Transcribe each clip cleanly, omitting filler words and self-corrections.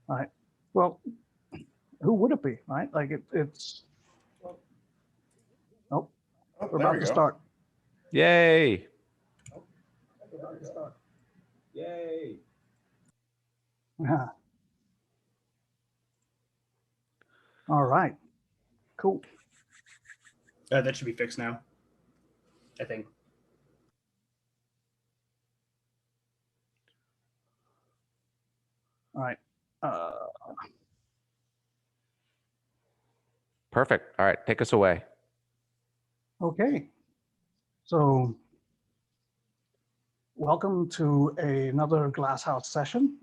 right? Well, who would it be, right? Like it's, oh, Oh, we're there about we to go. start. Yay. We're about to start. Yay. Yeah. All right, cool. That should be fixed now, I think. All right. Perfect. All right, take us away. Okay. So welcome to another Glasshouse session.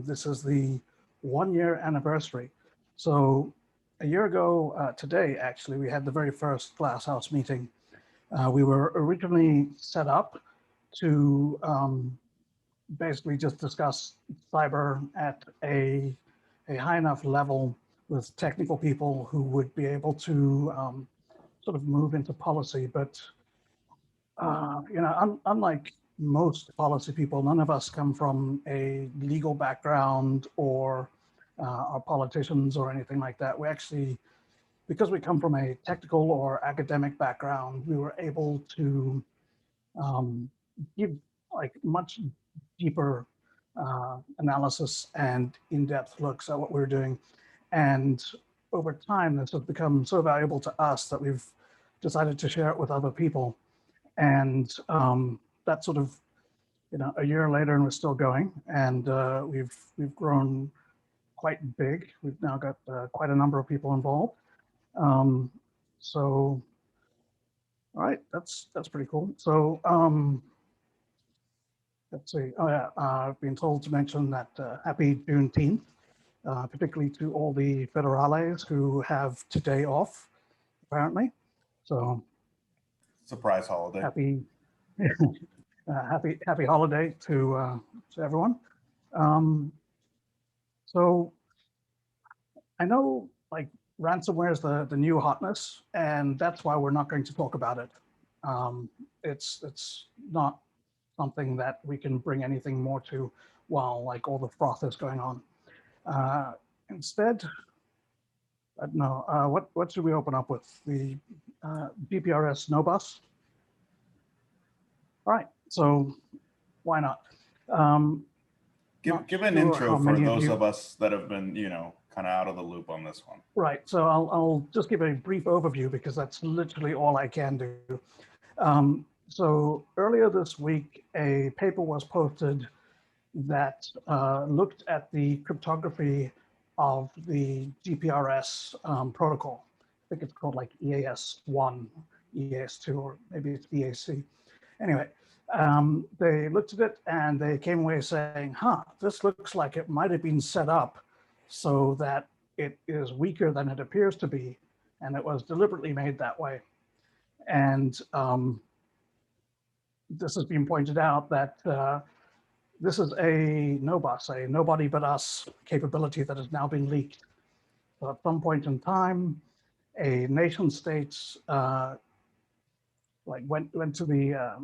This is the 1-year anniversary. So a year ago today, actually, we had the very first Glasshouse meeting. We were originally set up to basically just discuss cyber at a high enough level with technical people who would be able to sort of move into policy. But unlike most policy people, none of us come from a legal background or are politicians or anything like that. We actually, because we come from a technical or academic background, we were able to give like much deeper analysis and in-depth looks at what we're doing. And over time, this has become so valuable to us that we've decided to share it with other people. And that's sort of, a year later, and we're still going. And we've grown quite big. We've now got quite a number of people involved. So, all right, that's pretty cool. So let's see. Oh yeah, I've been told to mention that happy Juneteenth, particularly to all the federales who have today off, apparently. So Surprise holiday. happy, happy holiday to everyone. So I know like ransomware is the new hotness, and that's why we're not going to talk about it. It's not something that we can bring anything more to while like all the froth is going on. Instead, I don't know, what should we open up with? The GPRS no bus? All right, so why not? Give an sure intro how for many of those you- of us that have been, kind of out of the loop on this one. Right, so I'll just give a brief overview because that's literally all I can do. So earlier this week, a paper was posted that looked at the cryptography of the GPRS protocol. I think it's called like EAS1, EAS2, or maybe it's EAC. Anyway, they looked at it and they came away saying, this looks like it might have been set up so that it is weaker than it appears to be, and it was deliberately made that way. And this has been pointed out that this is a NOBUS, a nobody but us capability that has now been leaked. So at some point in time, a nation states went to the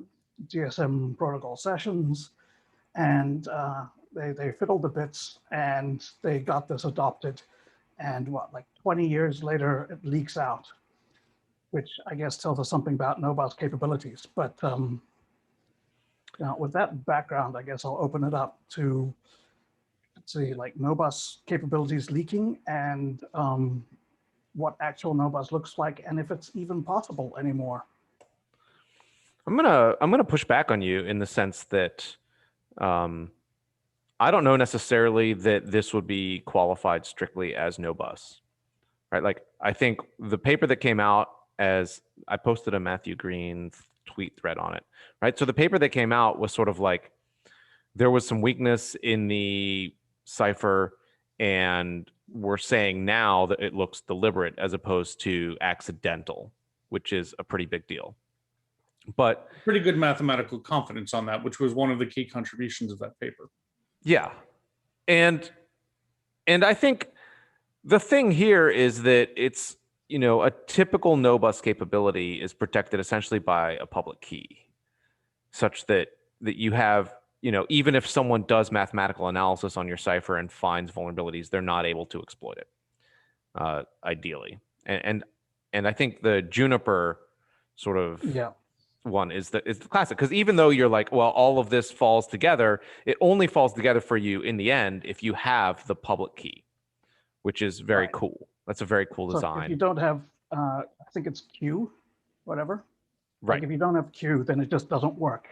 GSM protocol sessions, and they fiddled the bits and they got this adopted. And like 20 years later, it leaks out, which I guess tells us something about NOBUS capabilities. But now with that background, I guess I'll open it up to see like NOBUS capabilities leaking and what actual NOBUS looks like and if it's even possible anymore. I'm gonna push back on you in the sense that I don't know necessarily that this would be qualified strictly as no bus, right? Like I think the paper that came out, as I posted a Matthew Green tweet thread on it, right? So the paper that came out was sort of like there was some weakness in the cipher, and we're saying now that it looks deliberate as opposed to accidental, which is a pretty big deal. But pretty good mathematical confidence on that, which was one of the key contributions of that paper. Yeah. And I think the thing here is that it's, a typical no bus capability is protected essentially by a public key, such that you have, even if someone does mathematical analysis on your cipher and finds vulnerabilities, they're not able to exploit it, ideally. And I think the Juniper sort of Yeah. one is the classic, because even though you're like, well, all of this falls together, it only falls together for you in the end if you have the public key, which is very Right. cool. That's a very cool So if design. you don't have, I think it's Q, whatever. Right. Like if you don't have Q, then it just doesn't work.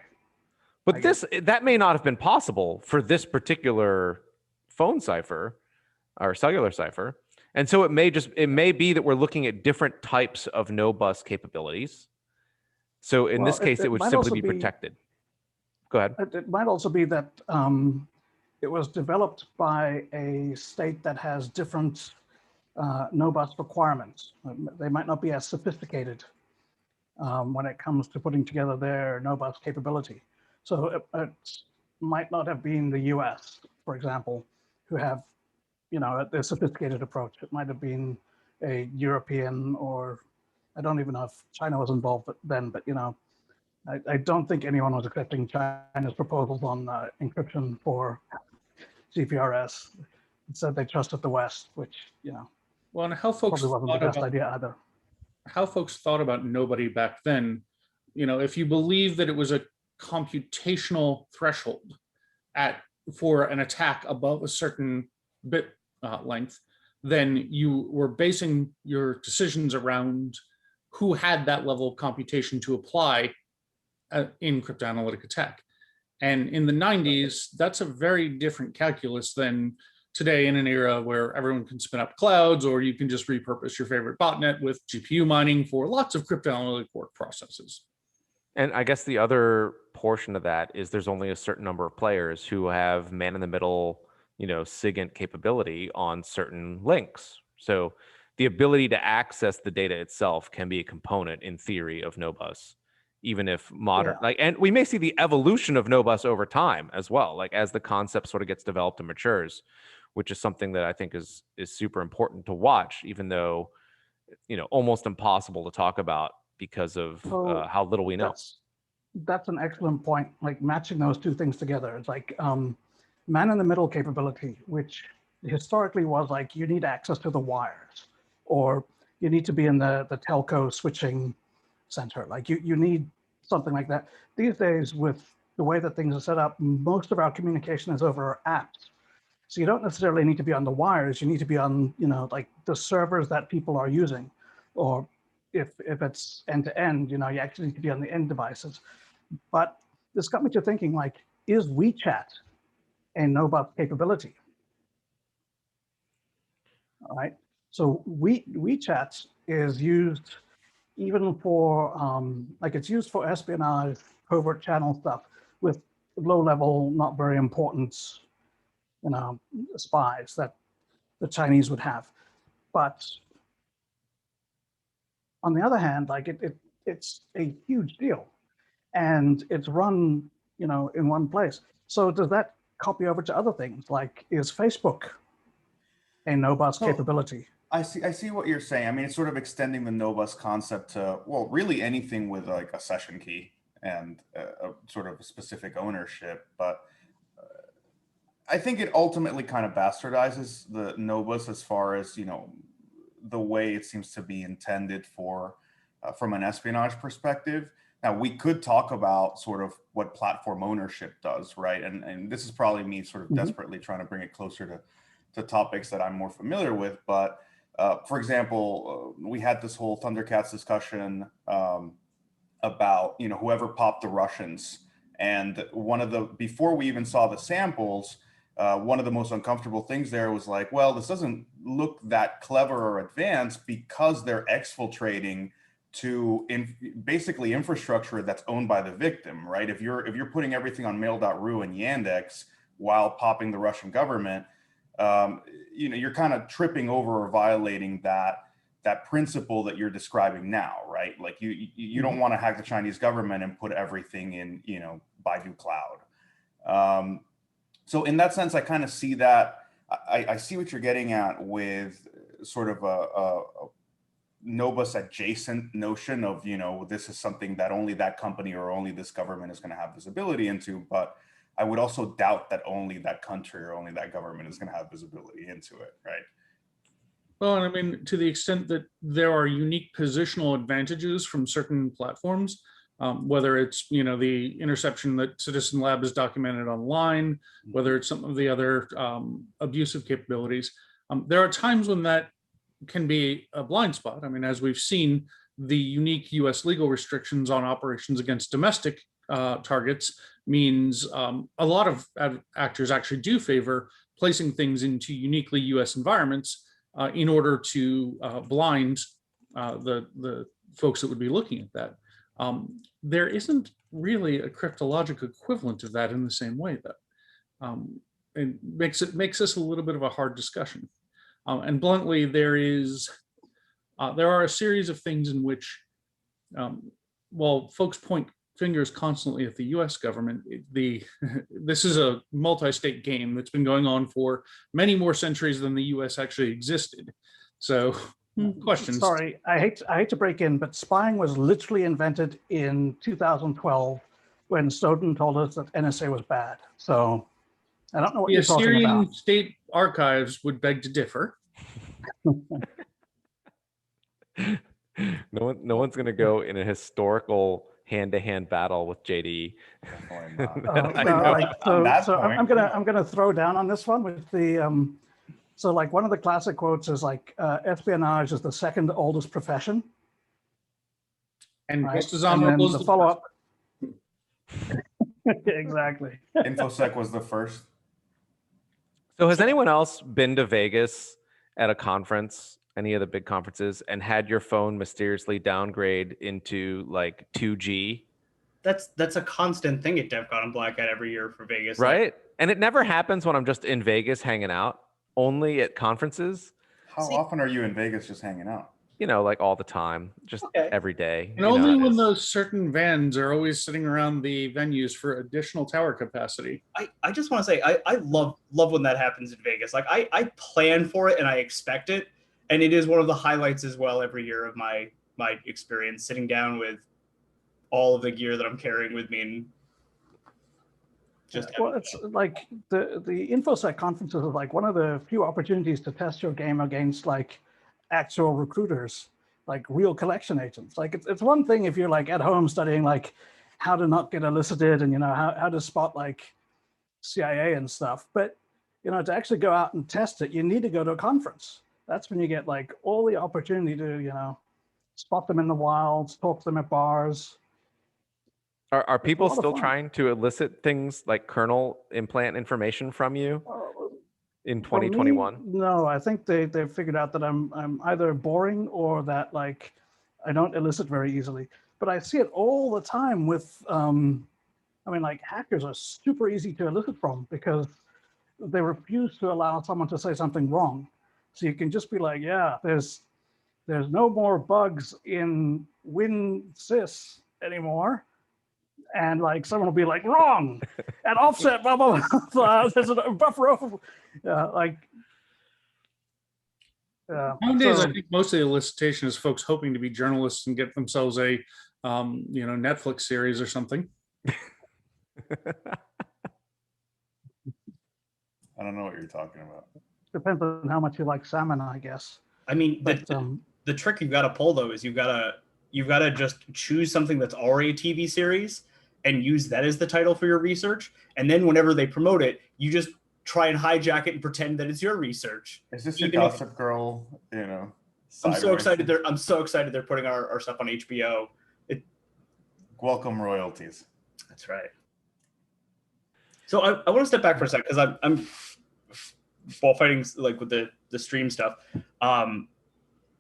But I guess. that may not have been possible for this particular phone cipher or cellular cipher. And so it may be that we're looking at different types of no bus capabilities. So in Well, this case, it would might simply also be protected. Go ahead. It might also be that it was developed by a state that has different no bus requirements. They might not be as sophisticated when it comes to putting together their no bus capability. So it might not have been the US, for example, who have, a sophisticated approach. It might have been a European, or I don't even know if China was involved then, but I don't think anyone was accepting China's proposals on encryption for GPRS. It said they trusted the West, which, Well, and how folks probably wasn't the thought best about idea either. how folks thought about nobody back then. If you believe that it was a computational threshold for an attack above a certain bit length, then you were basing your decisions around who had that level of computation to apply in cryptanalytic attack. And in the 90s, that's a very different calculus than today, in an era where everyone can spin up clouds, or you can just repurpose your favorite botnet with GPU mining for lots of cryptanalytic work processes. And I guess the other portion of that is there's only a certain number of players who have man-in-the-middle, SIGINT capability on certain links. So the ability to access the data itself can be a component, in theory, of no-bus, even if modern, and we may see the evolution of no-bus over time as well, like as the concept sort of gets developed and matures, which is something that I think is super important to watch, even though, almost impossible to talk about because of how little we know. That's an excellent point. Like matching those two things together. It's like man-in-the-middle capability, which historically was like you need access to the wires, or you need to be in the telco switching center. Like you need something like that. These days, with the way that things are set up, most of our communication is over apps. So you don't necessarily need to be on the wires. You need to be on, like the servers that people are using, or if it's end to end, you actually need to be on the end devices. But this got me to thinking, like, is WeChat a no-bus capability? All right. So WeChat is used even for, it's used for espionage, covert channel stuff with low-level, not very important, spies that the Chinese would have. But on the other hand, like it's a huge deal, and it's run, in one place. So does that copy over to other things? Like, is Facebook a no-bus capability? I see what you're saying. I mean, it's sort of extending the no-bus concept to, well, really anything with like a session key and a sort of a specific ownership. But I think it ultimately kind of bastardizes the no-bus as far as, the way it seems to be intended for, from an espionage perspective. Now, we could talk about sort of what platform ownership does, right? And this is probably me sort of desperately trying to bring it closer to topics that I'm more familiar with. But for example, we had this whole Thundercats discussion about, whoever popped the Russians. And before we even saw the samples, one of the most uncomfortable things there was like, well, this doesn't look that clever or advanced because they're exfiltrating to basically infrastructure that's owned by the victim, right? If you're putting everything on mail.ru and Yandex while popping the Russian government, you're kind of tripping over or violating that principle that you're describing now, right? Like you don't want to hack the Chinese government and put everything in, Baidu Cloud. So in that sense, I kind of see that. I see what you're getting at with sort of a no-bus adjacent notion of, this is something that only that company or only this government is going to have visibility into. But I would also doubt that only that country or only that government is going to have visibility into it, right? Well, and I mean, to the extent that there are unique positional advantages from certain platforms, whether it's, the interception that Citizen Lab has documented online, whether it's some of the other abusive capabilities, there are times when that can be a blind spot. I mean, as we've seen, the unique US legal restrictions on operations against domestic targets means a lot of actors actually do favor placing things into uniquely US environments in order to blind the folks that would be looking at that. There isn't really a cryptologic equivalent of that in the same way, though. It makes this a little bit of a hard discussion. And bluntly, there are a series of things in which, while folks point fingers constantly at the U.S. government, this is a multi-state game that's been going on for many more centuries than the U.S. actually existed. So, questions. Sorry, I hate to break in, but spying was literally invented in 2012 when Snowden told us that NSA was bad. So I don't know what The you're talking Assyrian about. State Archives would beg to differ. No one's going to go in a historical hand-to-hand battle with JD. Definitely not. I No, know. like, On that so point, I'm gonna throw down on this one with the so like one of the classic quotes is like espionage is the second oldest profession. And Right. just as And then honorable as the the follow-up. Exactly. InfoSec was the first. So has anyone else been to Vegas at a conference, any of the big conferences, and had your phone mysteriously downgrade into like 2G? That's a constant thing at DEF CON and Black Hat every year for Vegas. Right? And it never happens when I'm just in Vegas hanging out, only at conferences. How often are you in Vegas just hanging out? Like all the time, just Okay. every day. And You know only how it when is. those certain vans are always sitting around the venues for additional tower capacity. I just want to say I love when that happens in Vegas. Like I plan for it and I expect it, and it is one of the highlights as well every year of my experience sitting down with all of the gear that I'm carrying with me and just Well, it's like the InfoSec conferences are like one of the few opportunities to test your game against like actual recruiters, like real collection agents. Like it's one thing if you're like at home studying like how to not get elicited and how to spot like CIA and stuff, but to actually go out and test it, you need to go to a conference. That's when you get like all the opportunity to spot them in the wilds, talk to them at bars. Are people lot of still fun. trying to elicit things like kernel implant information from you in For me, 2021? no, I think they've figured out that I'm either boring or that like I don't elicit very easily. But I see it all the time with like hackers are super easy to elicit from because they refuse to allow someone to say something wrong. So you can just be like, yeah, there's no more bugs in WinSys anymore. And like someone will be like, wrong, at offset, blah, blah, blah. There's a buffer over. Nowadays, so- I think most of the elicitation is folks hoping to be journalists and get themselves a Netflix series or something. I don't know what you're talking about. Depends on how much you like salmon, I guess. I mean, But the trick you've got to pull though is you've got to just choose something that's already a TV series and use that as the title for your research. And then whenever they promote it, you just try and hijack it and pretend that it's your research. Is this your Even if- Gossip Girl? I'm so side excited. race? I'm so excited they're putting our stuff on HBO. Welcome royalties. That's right. So I want to step back for a second because I'm ball fighting like with the stream stuff.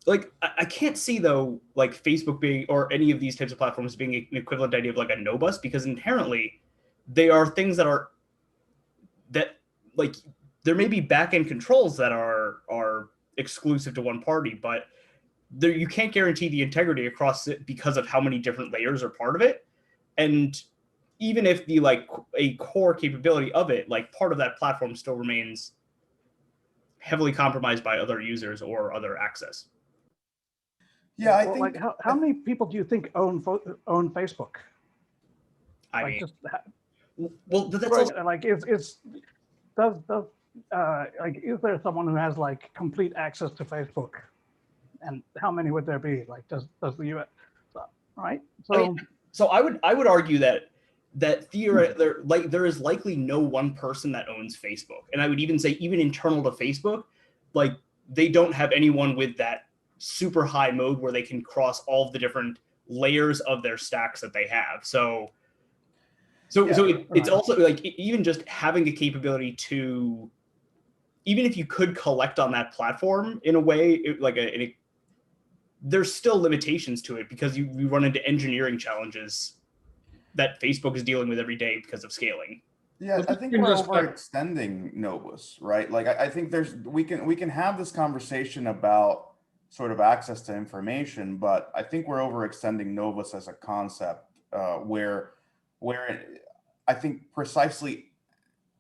Like I can't see though like Facebook being or any of these types of platforms being an equivalent idea of like a no bus because inherently they are things that like there may be back end controls that are exclusive to one party, but you can't guarantee the integrity across it because of how many different layers are part of it. And even if the like a core capability of it, like part of that platform still remains heavily compromised by other users or other access. Yeah, I well, think. like how many people do you think own Facebook? I Like mean, just Well, that's Right, also, like like, is there someone who has like complete access to Facebook? And how many would there be? Like, does the US, right? So, I mean, so I would argue that there is likely no one person that owns Facebook, and I would even say even internal to Facebook, like they don't have anyone with that super high mode where they can cross all of the different layers of their stacks that they have. So it's also like even just having a capability to, even if you could collect on that platform in a way, there's still limitations to it because you run into engineering challenges that Facebook is dealing with every day because of scaling. Yeah, Well, I this think brings we're us back- overextending Novus, right? Like I think we can have this conversation about sort of access to information, but I think we're overextending Novus as a concept where I think precisely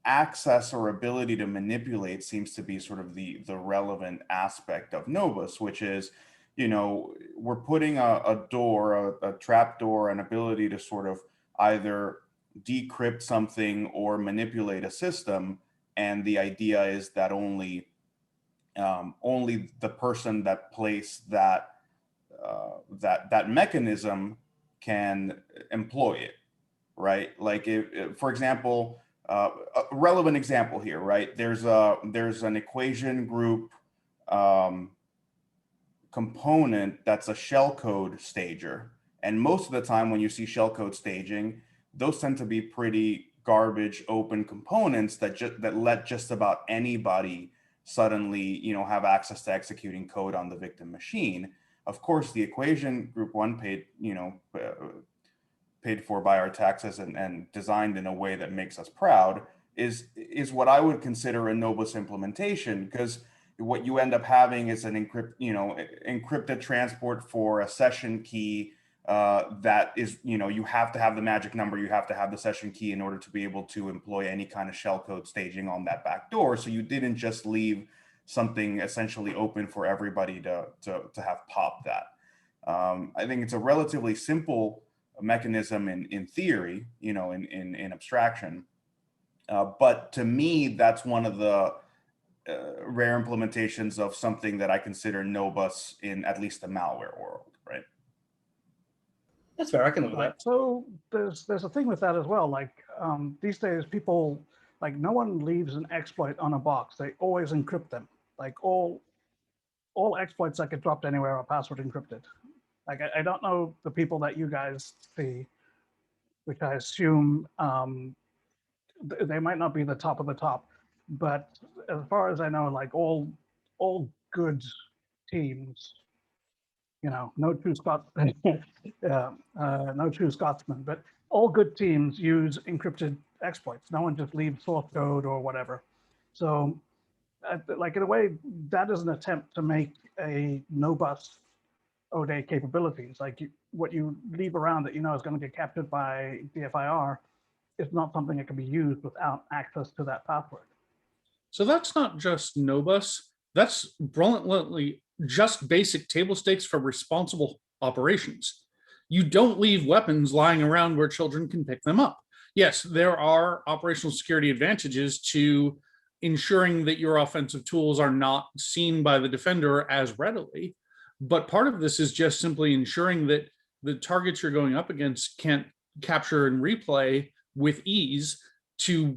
access or ability to manipulate seems to be sort of the relevant aspect of Novus, which is, we're putting a door, a trap door, an ability to sort of either decrypt something or manipulate a system, and the idea is that only the person that placed that mechanism can employ it, right? Like if for example, a relevant example here, right? There's an equation group component that's a shellcode stager, and most of the time when you see shellcode staging, those tend to be pretty garbage open components that let just about anybody suddenly have access to executing code on the victim machine. Of course, the equation group one paid for by our taxes and designed in a way that makes us proud is what I would consider a Novus implementation, because what you end up having is an encrypted transport for a session key that is, you have to have the magic number, you have to have the session key in order to be able to employ any kind of shellcode staging on that back door. So you didn't just leave something essentially open for everybody to have pop that. I think it's a relatively simple mechanism in theory, in abstraction. But to me, that's one of the rare implementations of something that I consider Novus in at least the malware world, right? That's fair. I can live with right. that. So there's a thing with that as well. Like these days, people, like, no one leaves an exploit on a box. They always encrypt them. Like all exploits that get dropped anywhere are password encrypted. Like I don't know the people that you guys see, which I assume they might not be the top of the top, but as far as I know, like all good teams, no true no true Scotsman, but all good teams use encrypted exploits. No one just leaves source code or whatever. So, like in a way, that is an attempt to make a no-bus O-Day capabilities. Like what you leave around that is going to get captured by DFIR is not something that can be used without access to that password. So that's not just Nobus. That's brilliantly just basic table stakes for responsible operations. You don't leave weapons lying around where children can pick them up. Yes, there are operational security advantages to ensuring that your offensive tools are not seen by the defender as readily. But part of this is just simply ensuring that the targets you're going up against can't capture and replay with ease to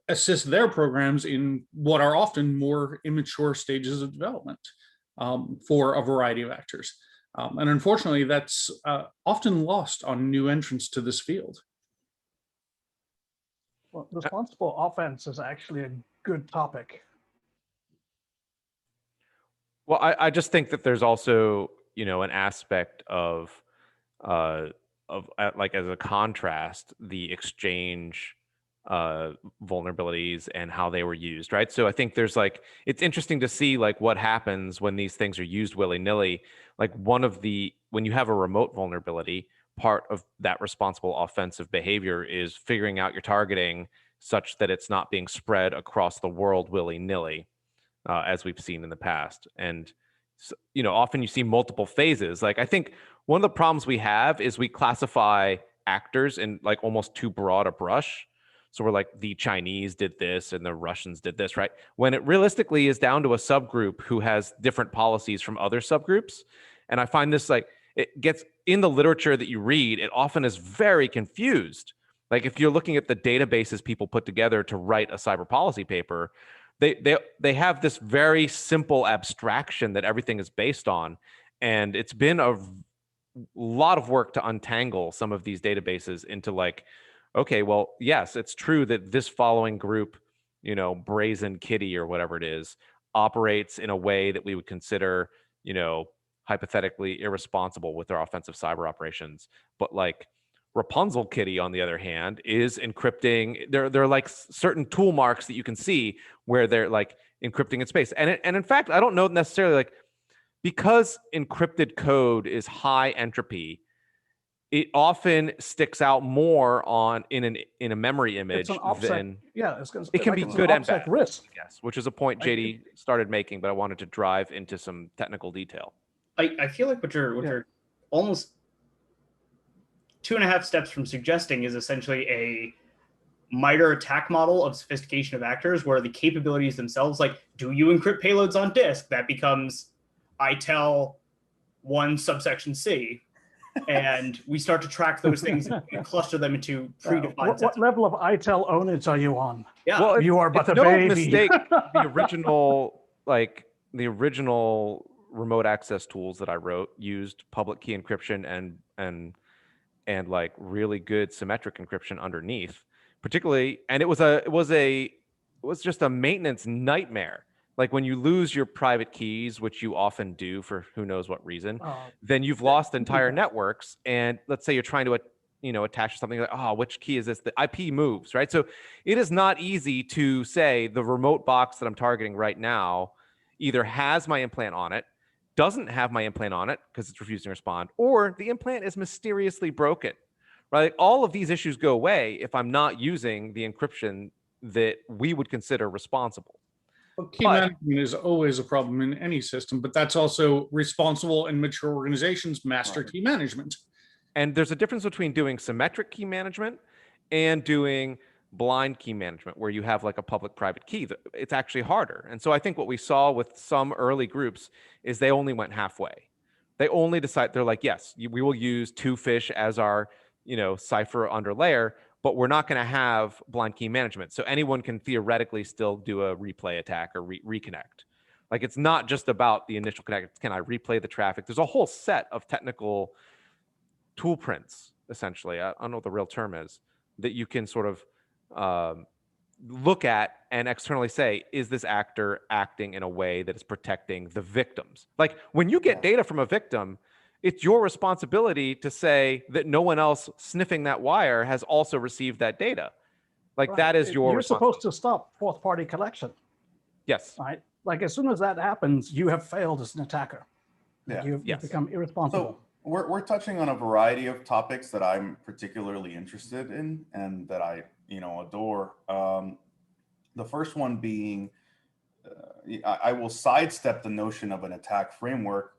assist their programs in what are often more immature stages of development for a variety of actors. And unfortunately, that's often lost on new entrants to this field. Well, responsible offense is actually a good topic. Well, I just think that there's also, an aspect of like as a contrast, the exchange vulnerabilities and how they were used, right? So I think there's it's interesting to see what happens when these things are used willy-nilly. Like when you have a remote vulnerability, part of that responsible offensive behavior is figuring out your targeting such that it's not being spread across the world willy-nilly, as we've seen in the past. And often you see multiple phases. Like I think one of the problems we have is we classify actors in almost too broad a brush. So we're like, the Chinese did this and the Russians did this, right? When it realistically is down to a subgroup who has different policies from other subgroups. And I find this like, it gets in the literature that you read, it often is very confused. Like if you're looking at the databases people put together to write a cyber policy paper, they have this very simple abstraction that everything is based on. And it's been a lot of work to untangle some of these databases into like, okay, well, yes, it's true that this following group, you know, Brazen Kitty or whatever it is, operates in a way that we would consider, you know, hypothetically irresponsible with their offensive cyber operations. But like Rapunzel Kitty, on the other hand, is encrypting. There are like certain tool marks that you can see where they're like encrypting in space. And in fact, I don't know necessarily like, because encrypted code is high entropy, it often sticks out more in a memory image It's an OPSEC, than it can be good and bad. risk. Yes, which is a point JD started making, but I wanted to drive into some technical detail. I feel like what you're almost 2.5 steps from suggesting is essentially a MITRE attack model of sophistication of actors, where the capabilities themselves, like, do you encrypt payloads on disk? That becomes ITEL 1 subsection C. And we start to track those things and cluster them into predefined What level of ITEL ownage are you on? Yeah. Well, You are but a no baby. mistake. The original remote access tools that I wrote used public key encryption and like really good symmetric encryption underneath, particularly. And it was just a maintenance nightmare. Like when you lose your private keys, which you often do for who knows what reason, then you've lost entire networks. And let's say you're trying to, attach something like, oh, which key is this? The IP moves, right? So it is not easy to say the remote box that I'm targeting right now either has my implant on it, doesn't have my implant on it because it's refusing to respond, or the implant is mysteriously broken, right? All of these issues go away if I'm not using the encryption that we would consider responsible. Well, key management is always a problem in any system, but that's also responsible and mature organizations master key management. And there's a difference between doing symmetric key management and doing blind key management, where you have like a public-private key. It's actually harder. And so I think what we saw with some early groups is they only went halfway. They only decide, they're like, yes, we will use 2FISH as our, cipher underlayer, but we're not going to have blind key management. So anyone can theoretically still do a replay attack or reconnect. Like it's not just about the initial connect. It's, can I replay the traffic? There's a whole set of technical tool prints, essentially. I don't know what the real term is, that you can sort of look at and externally say, is this actor acting in a way that is protecting the victims? Like when you get data from a victim, it's your responsibility to say that no one else sniffing that wire has also received that data. Like that is your You're supposed to stop fourth party collection. Yes. Right? Like as soon as that happens, you have failed as an attacker. Yeah. You've become irresponsible. So we're touching on a variety of topics that I'm particularly interested in and that I, adore. The first one being, I will sidestep the notion of an attack framework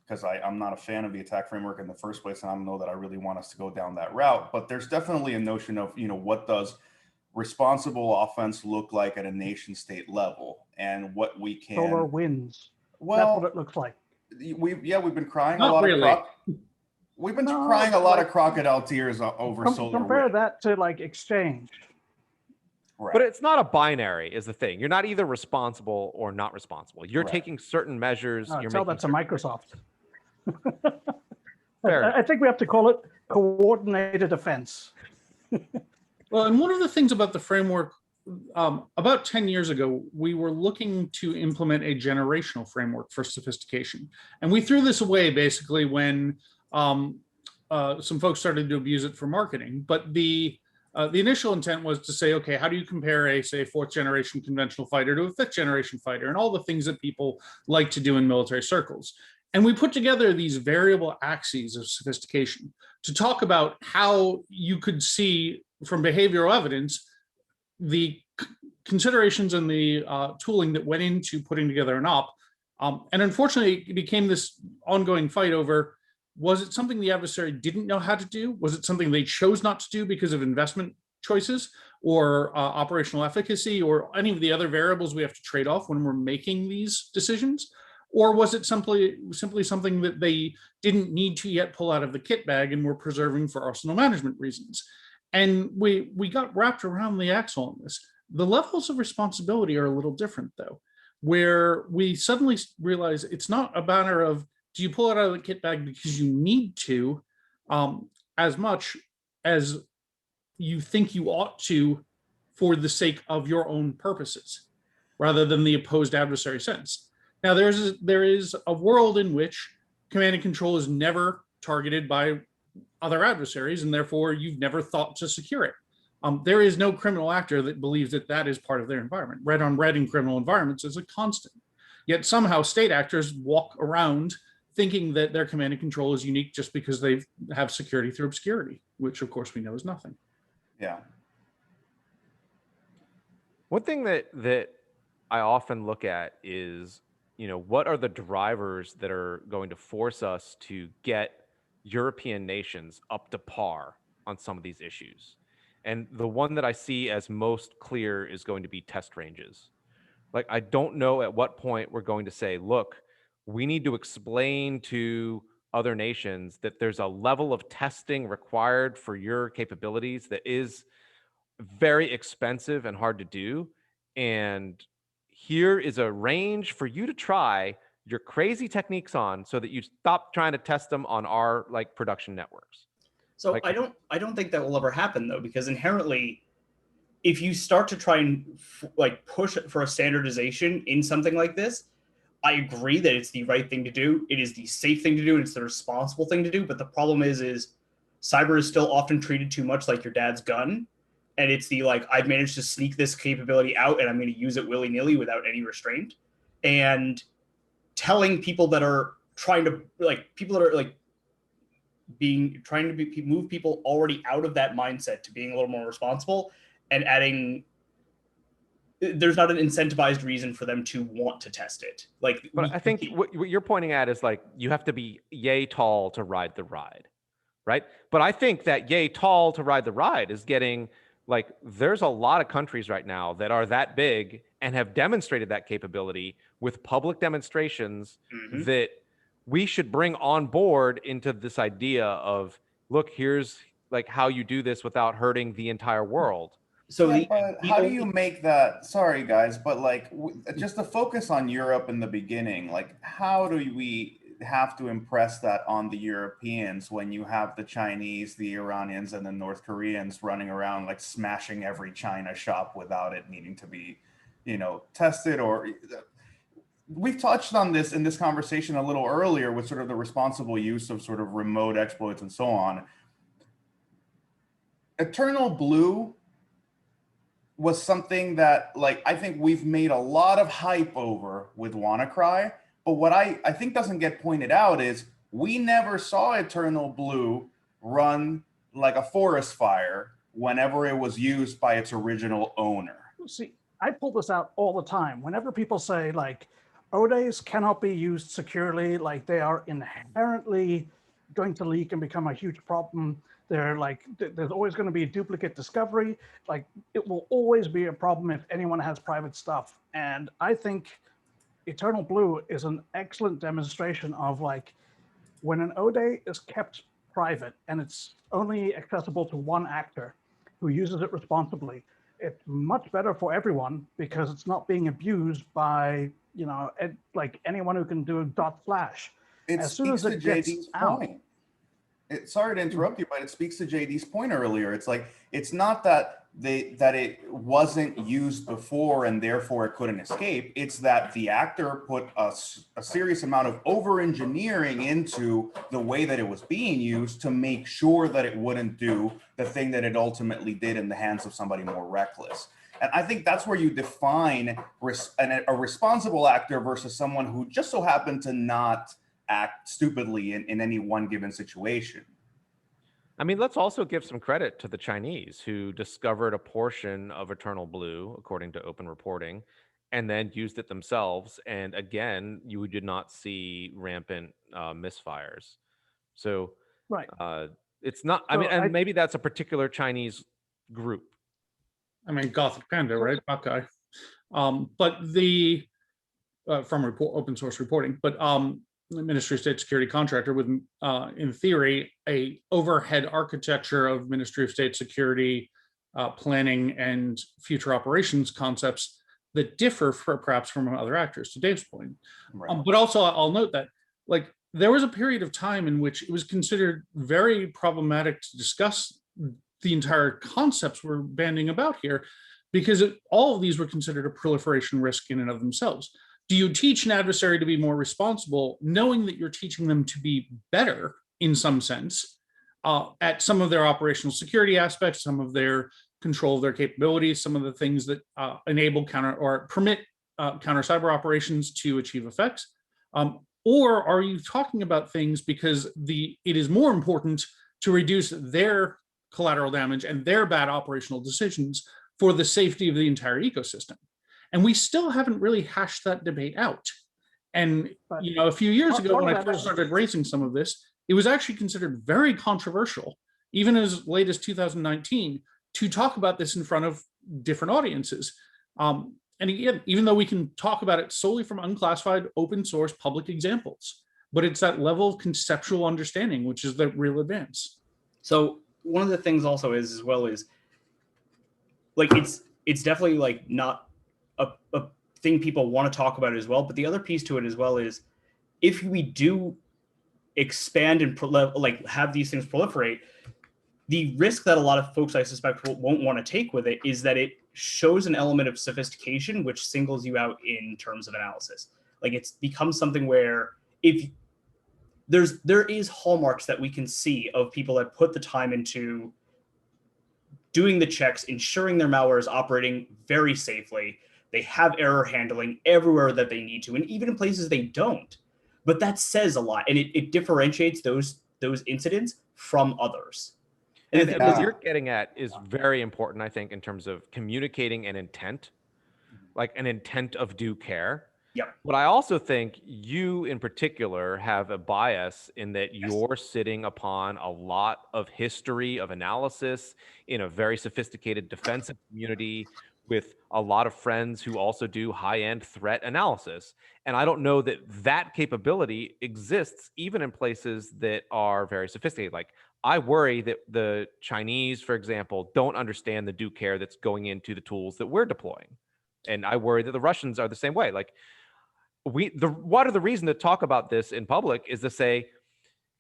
because I'm not a fan of the attack framework in the first place, and I don't know that I really want us to go down that route. But there's definitely a notion of, what does responsible offense look like at a nation state level, and what we can. Solar winds. Well, that's what it looks like. We've been crying Not a lot really. We've been crying a lot of crocodile tears over solar compare wind. that to like exchange. Right. But it's not a binary is the thing. You're not either responsible or not responsible. You're taking certain measures. You're tell that to making Microsoft. Fair. I think we have to call it coordinated offense. Well, and one of the things about the framework, about 10 years ago, we were looking to implement a generational framework for sophistication. And we threw this away basically when some folks started to abuse it for marketing. But the initial intent was to say, okay, how do you compare a, say, 4th generation conventional fighter to a 5th generation fighter, and all the things that people like to do in military circles. And we put together these variable axes of sophistication to talk about how you could see from behavioral evidence the considerations and the tooling that went into putting together an op. And unfortunately, it became this ongoing fight over, was it something the adversary didn't know how to do? Was it something they chose not to do because of investment choices or operational efficacy or any of the other variables we have to trade off when we're making these decisions? Or was it simply something that they didn't need to yet pull out of the kit bag and were preserving for arsenal management reasons? And we got wrapped around the axle on this. The levels of responsibility are a little different, though, where we suddenly realize it's not a matter of, do you pull it out of the kit bag because you need to, as much as you think you ought to for the sake of your own purposes, rather than the opposed adversary sense. Now, there is a world in which command and control is never targeted by other adversaries, and therefore you've never thought to secure it. There is no criminal actor that believes that that is part of their environment. Red on red in criminal environments is a constant. Yet somehow state actors walk around thinking that their command and control is unique just because they have security through obscurity, which of course we know is nothing. Yeah. One thing that I often look at is, what are the drivers that are going to force us to get European nations up to par on some of these issues? And the one that I see as most clear is going to be test ranges. Like, I don't know at what point we're going to say, look, we need to explain to other nations that there's a level of testing required for your capabilities that is very expensive and hard to do. And here is a range for you to try your crazy techniques on so that you stop trying to test them on our production networks. So I don't think that will ever happen, though, because inherently, if you start to try and push for a standardization in something like this, I agree that it's the right thing to do. It is the safe thing to do, and it's the responsible thing to do. But the problem is cyber is still often treated too much like your dad's gun. And it's the I've managed to sneak this capability out and I'm going to use it willy-nilly without any restraint. And telling people that are trying to move people already out of that mindset to being a little more responsible and adding, there's not an incentivized reason for them to want to test it. But I think what you're pointing at is you have to be yay tall to ride the ride, right? But I think that yay tall to ride the ride is getting there's a lot of countries right now that are that big and have demonstrated that capability with public demonstrations that we should bring on board into this idea of, look, here's how you do this without hurting the entire world. So how do you make that? Sorry, guys, but just to focus on Europe in the beginning, how do we have to impress that on the Europeans when you have the Chinese, the Iranians, and the North Koreans running around smashing every China shop without it needing to be, tested? Or we've touched on this in this conversation a little earlier with sort of the responsible use of sort of remote exploits and so on. Eternal Blue was something that I think we've made a lot of hype over with WannaCry. But what I think doesn't get pointed out is we never saw Eternal Blue run like a forest fire whenever it was used by its original owner. See, I pull this out all the time. Whenever people say ODAs cannot be used securely, they are inherently going to leak and become a huge problem. They're there's always going to be duplicate discovery. It will always be a problem if anyone has private stuff. And I think Eternal Blue is an excellent demonstration of when an ODA is kept private and it's only accessible to one actor who uses it responsibly, it's much better for everyone because it's not being abused by anyone who can do a .flash. As soon as it gets out. Sorry to interrupt you, but it speaks to JD's point earlier. It's it's not that that it wasn't used before and therefore it couldn't escape. It's that the actor put a serious amount of over-engineering into the way that it was being used to make sure that it wouldn't do the thing that it ultimately did in the hands of somebody more reckless. And I think that's where you define a responsible actor versus someone who just so happened to not act stupidly in any one given situation. I mean, let's also give some credit to the Chinese who discovered a portion of Eternal Blue, according to open reporting, and then used it themselves. And again, you did not see rampant misfires. So right. It's not, I mean, and maybe that's a particular Chinese, group. I mean, Gothic Panda, right? Buckeye. But the from open source reporting, but the Ministry of State Security contractor with, in theory, a overhead architecture of Ministry of State Security planning and future operations concepts that differ perhaps from other actors, to Dave's point. Right. But also, I'll note that, like, there was a period of time in which it was considered very problematic to discuss the entire concepts we're banding about here, because all of these were considered a proliferation risk in and of themselves. Do you teach an adversary to be more responsible, knowing that you're teaching them to be better in some sense at some of their operational security aspects, some of their control of their capabilities, some of the things that enable counter or permit counter cyber operations to achieve effects? Or are you talking about things because it is more important to reduce their collateral damage and their bad operational decisions for the safety of the entire ecosystem? And we still haven't really hashed that debate out. And But a few years ago, part when of I that first is- started raising some of this, it was actually considered very controversial, even as late as 2019, to talk about this in front of different audiences. And again, even though we can talk about it solely from unclassified, open source, public examples, but it's that level of conceptual understanding, which is the real advance. So one of the things also is, as well, is like it's definitely like not a thing people want to talk about as well. But the other piece to it as well is, if we do expand and like have these things proliferate, the risk that a lot of folks, I suspect, won't want to take with it is that it shows an element of sophistication which singles you out in terms of analysis. Like, it's become something where if there is hallmarks that we can see of people that put the time into doing the checks, ensuring their malware is operating very safely. They have error handling everywhere that they need to, and even in places they don't. But that says a lot, and it differentiates those incidents from others. And what you're getting at is very important, I think, in terms of communicating an intent, like an intent of due care. Yep. But I also think you in particular have a bias in that you're sitting upon a lot of history of analysis in a very sophisticated defensive community with a lot of friends who also do high-end threat analysis. And I don't know that that capability exists even in places that are very sophisticated. Like, I worry that the Chinese, for example, don't understand the due care that's going into the tools that we're deploying. And I worry that the Russians are the same way. Like, what are the reason to talk about this in public is to say,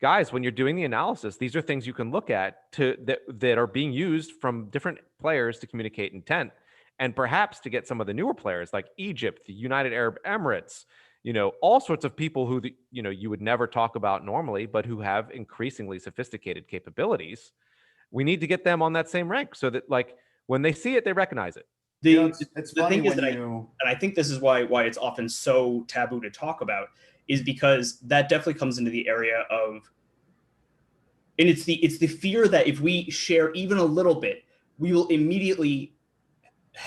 guys, when you're doing the analysis, these are things you can look at that are being used from different players to communicate intent, and perhaps to get some of the newer players like Egypt, the United Arab Emirates, all sorts of people who you would never talk about normally, but who have increasingly sophisticated capabilities. We need to get them on that same rank so that, like, when they see it, they recognize it. It's the funny thing is when that you... and I think this is why it's often so taboo to talk about, is because that definitely comes into the area of, and it's the fear that if we share even a little bit, we will immediately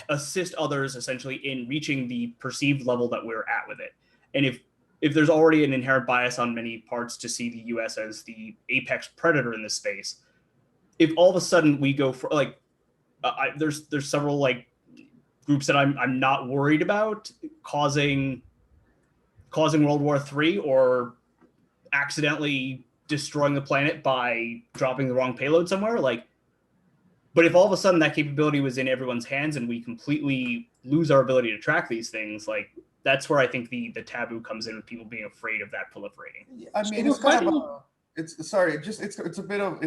assist others essentially in reaching the perceived level that we're at with it. And if there's already an inherent bias on many parts to see the US as the apex predator in this space, if all of a sudden we go for like, there's several like groups that I'm not worried about causing World War III or accidentally destroying the planet by dropping the wrong payload somewhere. Like, but if all of a sudden that capability was in everyone's hands and we completely lose our ability to track these things, like, that's where I think the taboo comes in with people being afraid of that proliferating. I mean, it's kind of it's a bit of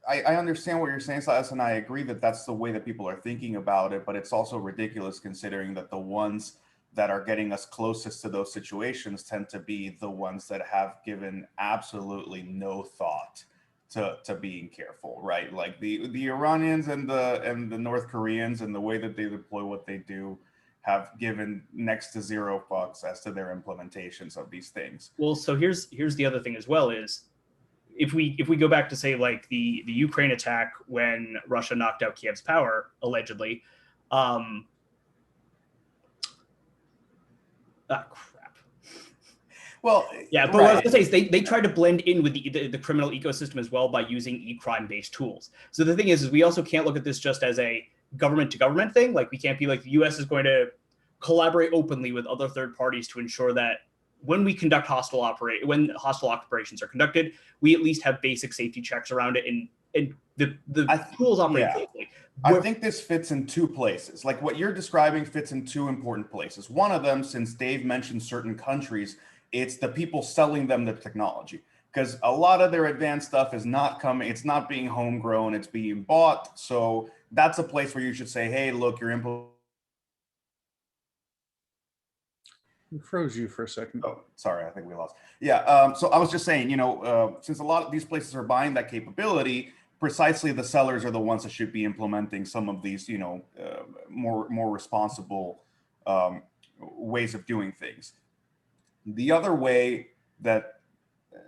I understand what you're saying, Silas, and I agree that that's the way that people are thinking about it, but it's also ridiculous considering that the ones that are getting us closest to those situations tend to be the ones that have given absolutely no thought to being careful, right? Like the Iranians and the North Koreans, and the way that they deploy what they do, have given next to zero fucks as to their implementations of these things. Well, so here's the other thing as well is, if we go back to, say, like the Ukraine attack when Russia knocked out Kiev's power, allegedly, Well, Yeah, but what I was gonna say is they try to blend in with the criminal ecosystem as well by using e-crime based tools. So the thing is we also can't look at this just as a government to government thing. Like we can't be like the US is going to collaborate openly with other third parties to ensure that when we conduct when hostile operations are conducted, we at least have basic safety checks around it and the tools operate safely. I think this fits in two places. Like what you're describing fits in two important places. One of them, since Dave mentioned certain countries, it's the people selling them the technology, because a lot of their advanced stuff is not coming. It's not being homegrown. It's being bought. So that's a place where you should say, hey, look, you're We froze you for a second. Oh, sorry, I think we lost. Yeah, so I was just saying, since a lot of these places are buying that capability, precisely the sellers are the ones that should be implementing some of these, more responsible ways of doing things. The other way that,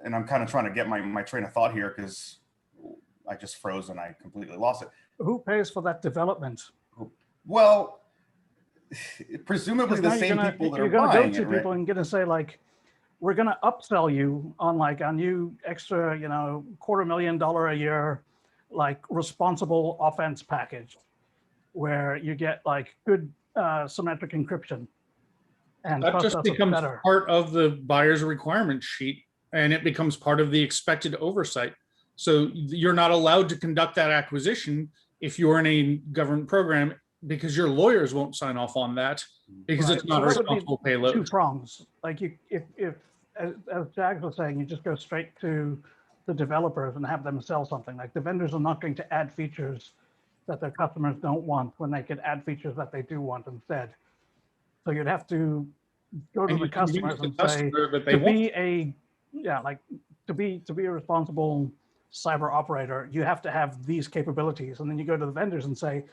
and I'm kind of trying to get my train of thought here because I just froze and I completely lost it. Who pays for that development? Well, presumably the same people that are buying it, right? You're going to go to people and going to say, like, we're going to upsell you on like a new extra, $250,000 a year, like responsible offense package, where you get like good symmetric encryption. And that just becomes part of the buyer's requirement sheet, and it becomes part of the expected oversight. So you're not allowed to conduct that acquisition if you're in a government program, because your lawyers won't sign off on that because it's not a responsible payload. Two prongs. Like if as Jags was saying, you just go straight to the developers and have them sell something. Like the vendors are not going to add features that their customers don't want when they could add features that they do want instead. So you'd have to go to the customers and say, to be a responsible cyber operator, you have to have these capabilities. And then you go to the vendors and say,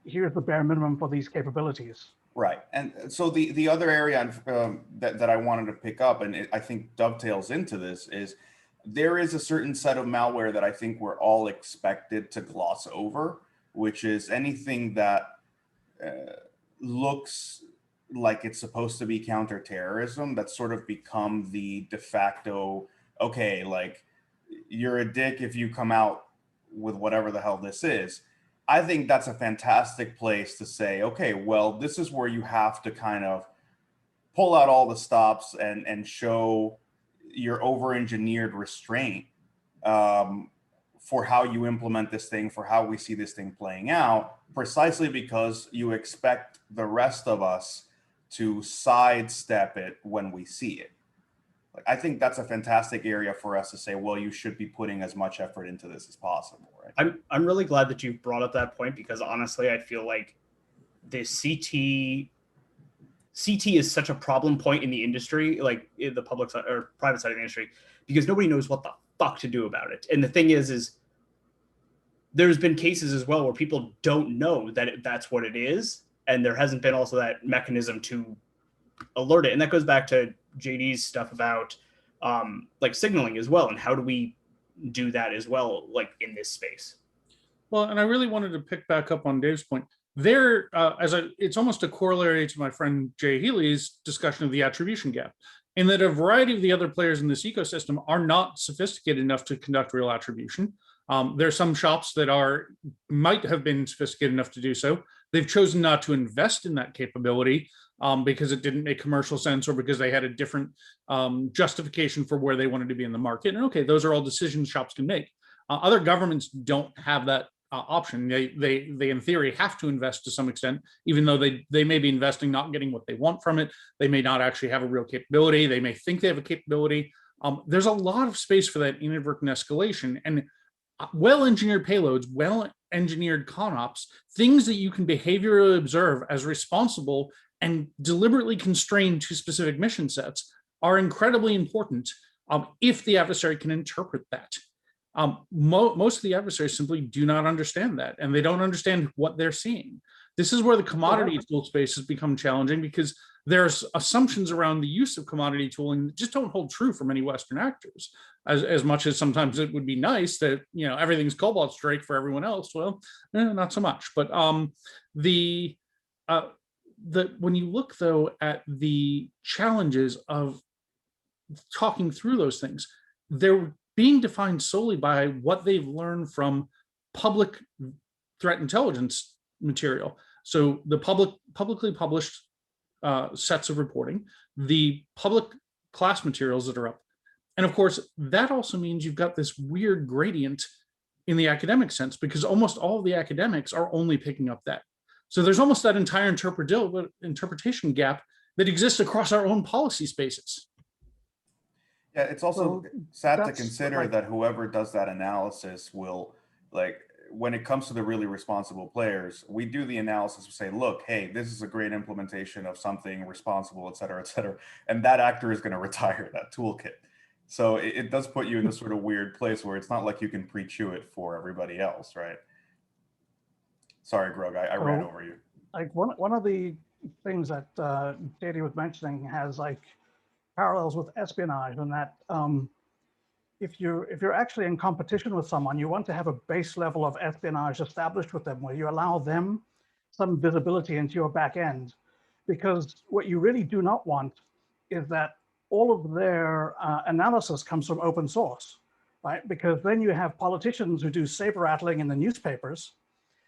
here's the bare minimum for these capabilities. Right. And so the other area that I wanted to pick up, and I think dovetails into this, is there is a certain set of malware that I think we're all expected to gloss over, which is anything that looks like it's supposed to be counterterrorism. That's sort of become the de facto, okay, like you're a dick if you come out with whatever the hell this is. I think that's a fantastic place to say, okay, well, this is where you have to kind of pull out all the stops and show your over-engineered restraint for how you implement this thing, for how we see this thing playing out, precisely because you expect the rest of us to sidestep it when we see it. Like, I think that's a fantastic area for us to say, well, you should be putting as much effort into this as possible, right? I'm really glad that you brought up that point, because honestly, I feel like the CT is such a problem point in the industry, like in the public side or private side of the industry, because nobody knows what the fuck to do about it. And the thing is there's been cases as well where people don't know that that's what it is, and there hasn't been also that mechanism to alert it. And that goes back to JD's stuff about like signaling as well, and how do we do that as well, like in this space. Well, and I really wanted to pick back up on Dave's point there, it's almost a corollary to my friend Jay Healy's discussion of the attribution gap, in that a variety of the other players in this ecosystem are not sophisticated enough to conduct real attribution. There are some shops that might have been sophisticated enough to do so. They've chosen not to invest in that capability because it didn't make commercial sense, or because they had a different justification for where they wanted to be in the market. And okay, those are all decisions shops can make. Other governments don't have that option. They in theory have to invest to some extent, even though they may be investing, not getting what they want from it. They may not actually have a real capability. They may think they have a capability. There's a lot of space for that inadvertent escalation, and well-engineered payloads, well-engineered ConOps, things that you can behaviorally observe as responsible and deliberately constrained to specific mission sets are incredibly important if the adversary can interpret that. Most of the adversaries simply do not understand that, and they don't understand what they're seeing. This is where the commodity tool space has become challenging, because there's assumptions around the use of commodity tooling that just don't hold true for many Western actors. As much as sometimes it would be nice that everything's Cobalt Strike for everyone else, well, not so much. But when you look though at the challenges of talking through those things, they're being defined solely by what they've learned from public threat intelligence material. So the publicly published sets of reporting, the public class materials that are up. And of course, that also means you've got this weird gradient in the academic sense, because almost all of the academics are only picking up that. So there's almost that entire interpretation gap that exists across our own policy spaces. Yeah, it's also So sad to that's consider like- that whoever does that analysis will, like, when it comes to the really responsible players, we do the analysis, we say, look, hey, this is a great implementation of something responsible, et cetera, and that actor is going to retire that toolkit. So it does put you in this sort of weird place where it's not like you can pre-chew it for everybody else, right? Sorry, Grog, I ran over you. Like one of the things that JD was mentioning has like parallels with espionage, and that if you're actually in competition with someone, you want to have a base level of espionage established with them, where you allow them some visibility into your back end, because what you really do not want is that all of their analysis comes from open source, right? Because then you have politicians who do saber rattling in the newspapers,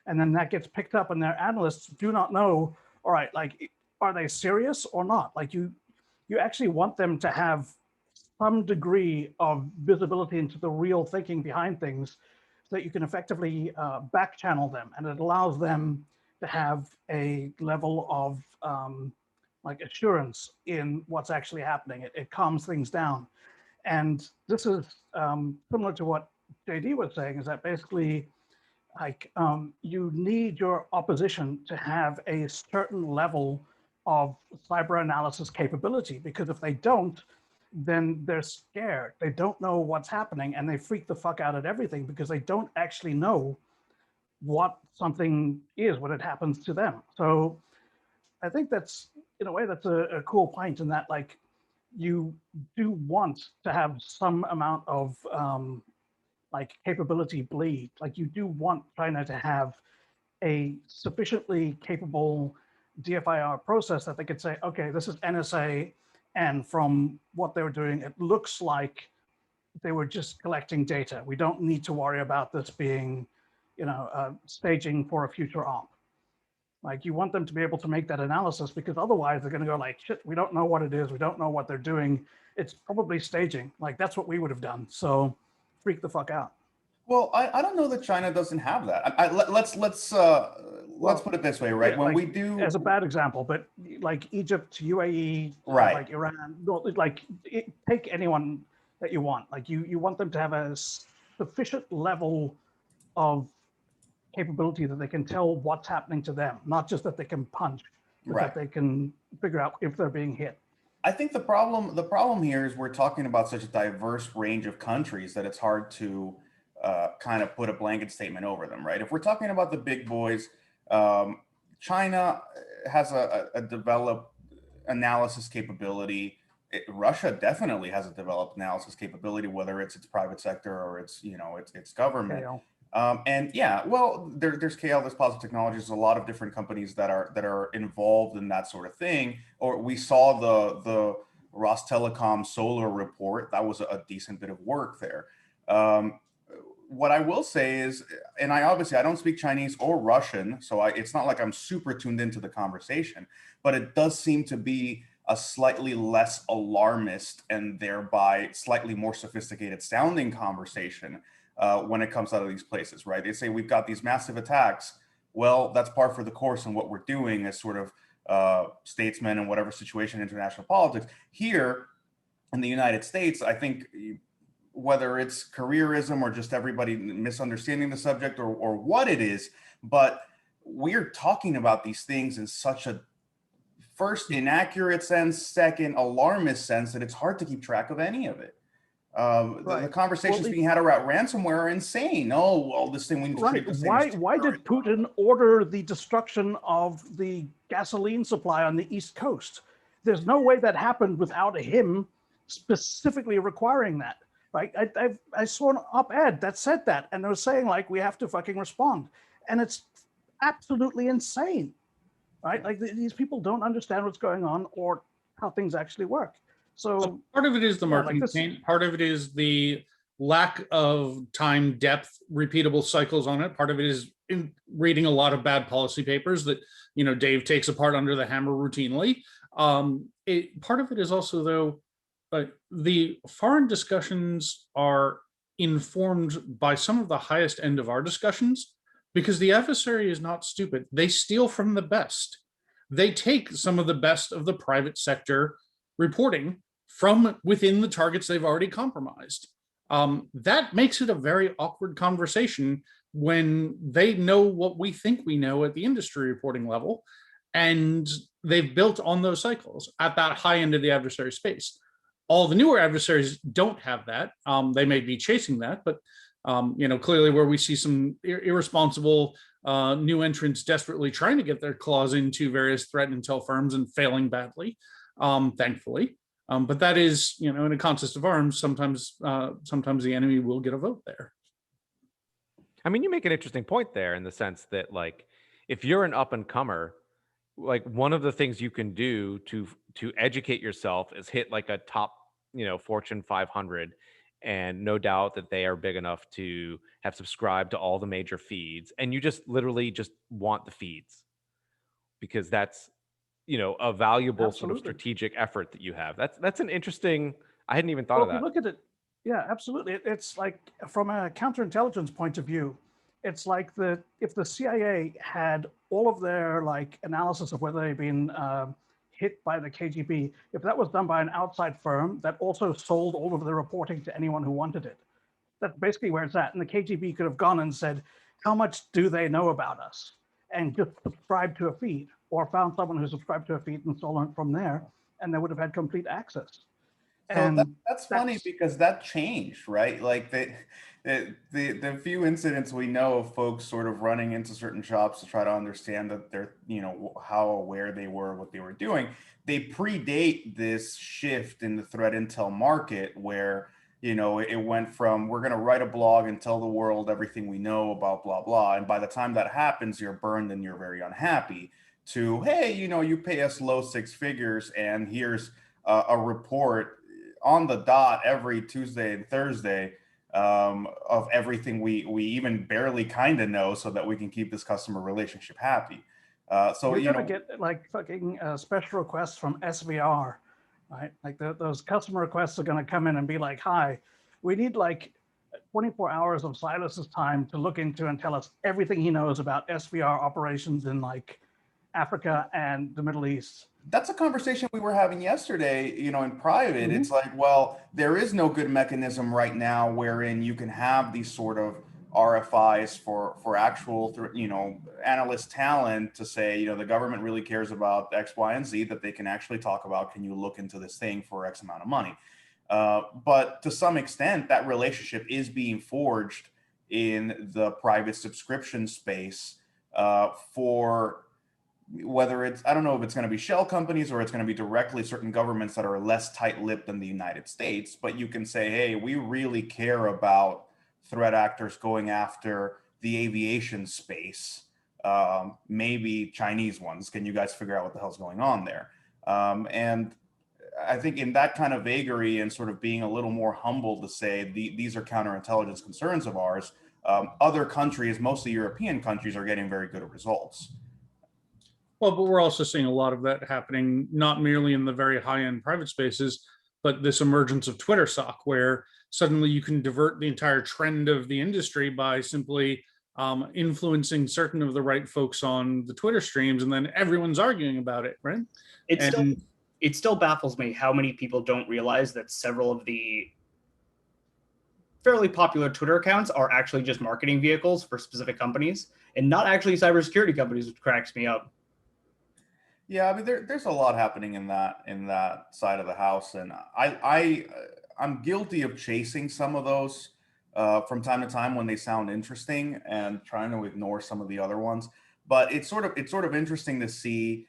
and then that gets picked up, and their analysts do not know, all right, like, are they serious or not? Like you actually want them to have some degree of visibility into the real thinking behind things, so that you can effectively back channel them, and it allows them to have a level of like assurance in what's actually happening. It calms things down. And this is similar to what JD was saying, is that basically like you need your opposition to have a certain level of cyber analysis capability, because if they don't, then they're scared. They don't know what's happening, and they freak the fuck out at everything because they don't actually know what something is when it happens to them. So I think that's, in a way, that's a cool point, in that like you do want to have some amount of like capability bleed. Like you do want China to have a sufficiently capable DFIR process that they could say, okay, this is NSA, and from what they were doing, it looks like they were just collecting data. We don't need to worry about this being, you know, staging for a future op. Like you want them to be able to make that analysis, because otherwise they're going to go like, shit, we don't know what it is. We don't know what they're doing. It's probably staging. Like that's what we would have done. So freak the fuck out. Well, I don't know that China doesn't have that. Let's put it this way, right? Yeah, When like, we do, as a bad example, but like Egypt, UAE, right, like Iran, like take anyone that you want. Like you want them to have a sufficient level of capability that they can tell what's happening to them, not just that they can punch, but right, that they can figure out if they're being hit. I think the problem here is we're talking about such a diverse range of countries that it's hard to kind of put a blanket statement over them, right? If we're talking about the big boys, China has a developed analysis capability. Russia definitely has a developed analysis capability, whether it's its private sector or its, you know, its government. And yeah, well, there's KL, there's Positive Technologies, there's a lot of different companies that are involved in that sort of thing. Or we saw the Rostelecom solar report. That was a decent bit of work there. What I will say is, and I don't speak Chinese or Russian, so it's not like I'm super tuned into the conversation, but it does seem to be a slightly less alarmist and thereby slightly more sophisticated sounding conversation when it comes out of these places, right? They say we've got these massive attacks. Well, that's par for the course in what we're doing as sort of statesmen in whatever situation, international politics. Here in the United States, I think whether it's careerism or just everybody misunderstanding the subject or what it is, but we're talking about these things in such a first inaccurate sense, second alarmist sense, that it's hard to keep track of any of it. The conversations being had about ransomware are insane. Oh, well, this thing we need to treat this thing. Why did Putin order the destruction of the gasoline supply on the East Coast? There's no way that happened without him specifically requiring that. Right? I saw an op-ed that said that, and they were saying like, we have to fucking respond, and it's absolutely insane, right? Like these people don't understand what's going on or how things actually work. So part of it is the Yeah, like marketing this- paint. Part of it is the lack of time, depth, repeatable cycles on it. Part of it is in reading a lot of bad policy papers that, you know, Dave takes apart under the hammer routinely. Part of it is also, though, the foreign discussions are informed by some of the highest end of our discussions, because the adversary is not stupid. They steal from the best. They take some of the best of the private sector reporting from within the targets they've already compromised. That makes it a very awkward conversation when they know what we think we know at the industry reporting level, and they've built on those cycles at that high end of the adversary space. All the newer adversaries don't have that. They may be chasing that, but you know, clearly where we see some irresponsible new entrants desperately trying to get their claws into various threat intel firms and failing badly, thankfully. But that is, you know, in a contest of arms, sometimes the enemy will get a vote there. I mean, you make an interesting point there in the sense that, like, if you're an up and comer, like, one of the things you can do to educate yourself is hit like a top, you know, Fortune 500, and no doubt that they are big enough to have subscribed to all the major feeds, and you just literally just want the feeds because that's, you know, a valuable sort of Absolutely. strategic effort that you have. That's an interesting. I hadn't even thought Well, of if you that. look at it, yeah, absolutely. It's like from a counterintelligence point of view, it's like if the CIA had all of their like analysis of whether they've been hit by the KGB, if that was done by an outside firm that also sold all of the reporting to anyone who wanted it, that's basically where it's at. And the KGB could have gone and said, how much do they know about us? And just subscribed to a feed, or found someone who subscribed to a feed and stolen it from there, and they would have had complete access. So And that's funny because that changed, right? Like the few incidents we know of folks sort of running into certain shops to try to understand that they're, you know, how aware they were what they were doing, they predate this shift in the threat intel market where, you know, it went from we're going to write a blog and tell the world everything we know about blah blah, and by the time that happens you're burned and you're very unhappy, to hey, you know, you pay us low six figures and here's a report on the dot every Tuesday and Thursday of everything we even barely kind of know, so that we can keep this customer relationship happy. So you're you gonna know, get like fucking special requests from SVR, right? Like those customer requests are gonna come in and be like, "Hi, we need like 24 hours of Silas's time to look into and tell us everything he knows about SVR operations in like Africa and the Middle East." that's a conversation we were having yesterday, you know, in private. It's like, well, there is no good mechanism right now wherein you can have these sort of RFIs for actual, you know, analyst talent to say, you know, the government really cares about X, Y, and Z that they can actually talk about. Can you look into this thing for X amount of money? But to some extent, that relationship is being forged in the private subscription space for whether it's, I don't know if it's going to be shell companies or it's going to be directly certain governments that are less tight-lipped than the United States. But you can say, hey, we really care about threat actors going after the aviation space, maybe Chinese ones. Can you guys figure out what the hell's going on there? And I think in that kind of vagary and sort of being a little more humble to say these are counterintelligence concerns of ours, other countries, mostly European countries, are getting very good results. Well, but we're also seeing a lot of that happening, not merely in the very high-end private spaces, but this emergence of Twitter sock, where suddenly you can divert the entire trend of the industry by simply influencing certain of the right folks on the Twitter streams, and then everyone's arguing about it, right? It still baffles me how many people don't realize that several of the fairly popular Twitter accounts are actually just marketing vehicles for specific companies and not actually cybersecurity companies, which cracks me up. Yeah, I mean, there's a lot happening in that side of the house, and I'm guilty of chasing some of those from time to time when they sound interesting and trying to ignore some of the other ones. But it's sort of interesting to see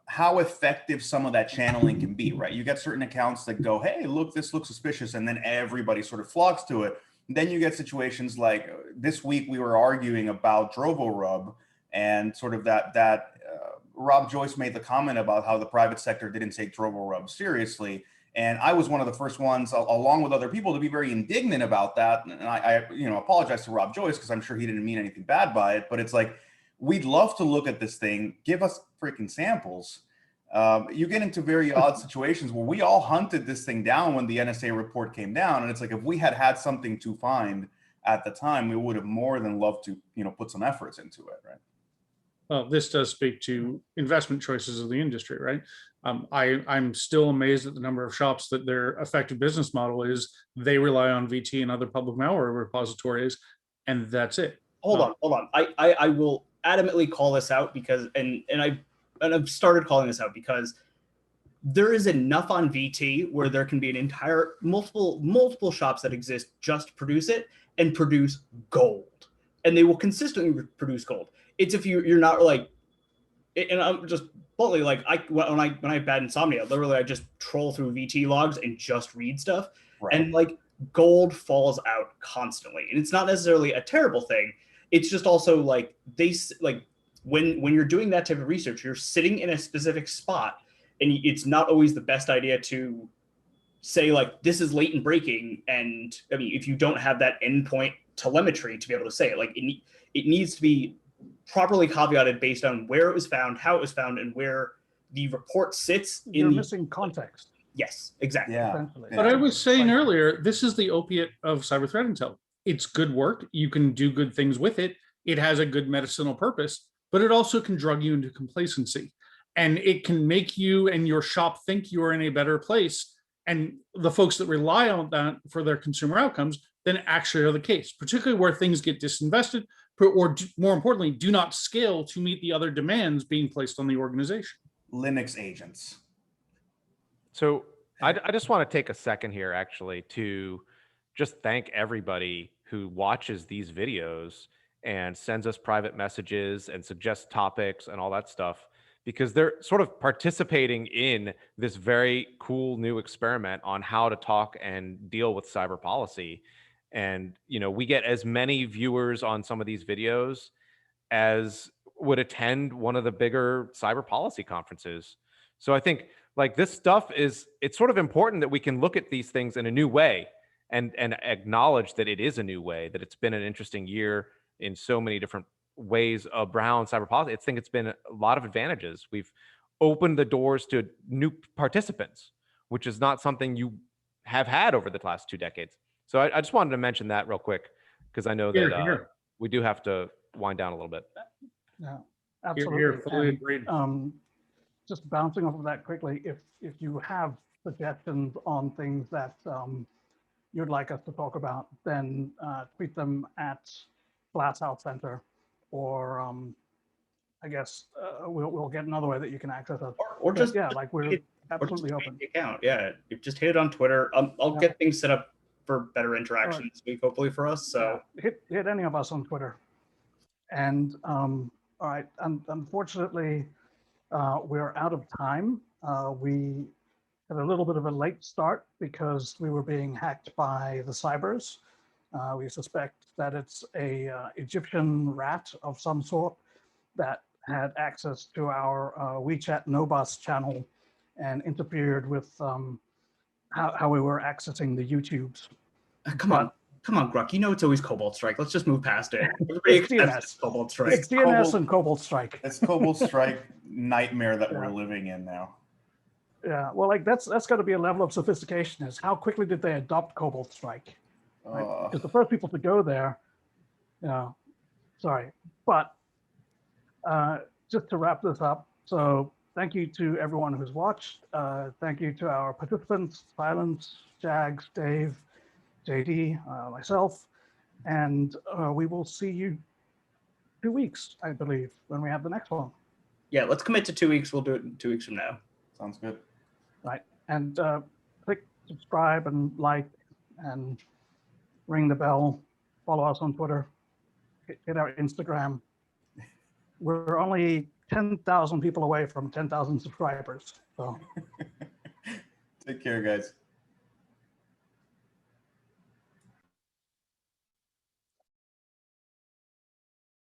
how effective some of that channeling can be, right? You get certain accounts that go, hey, look, this looks suspicious, and then everybody sort of flocks to it. And then you get situations like this week we were arguing about DroboRub and sort of that Rob Joyce made the comment about how the private sector didn't take DroboRub seriously. And I was one of the first ones, along with other people, to be very indignant about that. And I apologize to Rob Joyce, because I'm sure he didn't mean anything bad by it. But it's like, we'd love to look at this thing. Give us freaking samples. You get into very odd situations where we all hunted this thing down when the NSA report came down. And it's like, if we had had something to find at the time, we would have more than loved to, put some efforts into it, right? Well, this does speak to investment choices of the industry, right? I'm still amazed at the number of shops that their effective business model is they rely on VT and other public malware repositories, and that's it. Hold on. I will adamantly call this out because, and I've started calling this out because there is enough on VT where there can be an entire multiple shops that exist just to produce it and produce gold, and they will consistently produce gold. It's if you're not like, and I'm just bluntly like, when I have bad insomnia, literally I just troll through VT logs and just read stuff, Right. and like gold falls out constantly, and it's not necessarily a terrible thing. It's just also like when you're doing that type of research, you're sitting in a specific spot, and it's not always the best idea to say like this is latent breaking. And I mean, if you don't have that endpoint telemetry to be able to say it, like it needs to be properly caveated based on where it was found, how it was found, and where the report sits. You're missing context. Yes, exactly. Yeah. But I was saying earlier, this is the opiate of cyber threat intel. It's good work. You can do good things with it. It has a good medicinal purpose, but it also can drug you into complacency. And it can make you and your shop think you are in a better place. And the folks that rely on that for their consumer outcomes then actually are the case, particularly where things get disinvested, or more importantly, do not scale to meet the other demands being placed on the organization. Linux agents. So I just want to take a second here, actually, to just thank everybody who watches these videos and sends us private messages and suggests topics and all that stuff, because they're sort of participating in this very cool new experiment on how to talk and deal with cyber policy. And, we get as many viewers on some of these videos as would attend one of the bigger cyber policy conferences. So I think like this stuff it's sort of important that we can look at these things in a new way and acknowledge that it is a new way, that it's been an interesting year in so many different ways around cyber policy. I think it's been a lot of advantages. We've opened the doors to new participants, which is not something you have had over the last 2 decades. So I just wanted to mention that real quick, because I know that we do have to wind down a little bit. Yeah, absolutely. Here, fully agreed. Just bouncing off of that quickly, if you have suggestions on things that you'd like us to talk about, then tweet them at Glasshouse Center, or I guess we'll get another way that you can access us. Or just we're absolutely open. Account. Yeah, you just hit it on Twitter. I'll get things set up for better interaction this week, hopefully for us. So hit any of us on Twitter. And all right, unfortunately, we're out of time. We had a little bit of a late start because we were being hacked by the cybers. We suspect that it's a Egyptian rat of some sort that had access to our WeChat NoBus channel and interfered with how we were accessing the YouTubes. Come on, Gruck. You know it's always Cobalt Strike. Let's just move past it. It's DNS. Cobalt Strike. It's DNS and Cobalt Strike. It's Cobalt Strike nightmare that we're living in now. Yeah, well, like that's got to be a level of sophistication. Is how quickly did they adopt Cobalt Strike? Right? Because the first people to go there, sorry, but just to wrap this up. So thank you to everyone who's watched. Thank you to our participants, Silence, Jags, Dave, JD, myself, and we will see you 2 weeks, I believe, when we have the next one. Yeah, let's commit to 2 weeks. We'll do it 2 weeks from now. Sounds good. Right, and click subscribe and like and ring the bell. Follow us on Twitter. Hit our Instagram. We're only 10,000 people away from 10,000 subscribers. So take care, guys.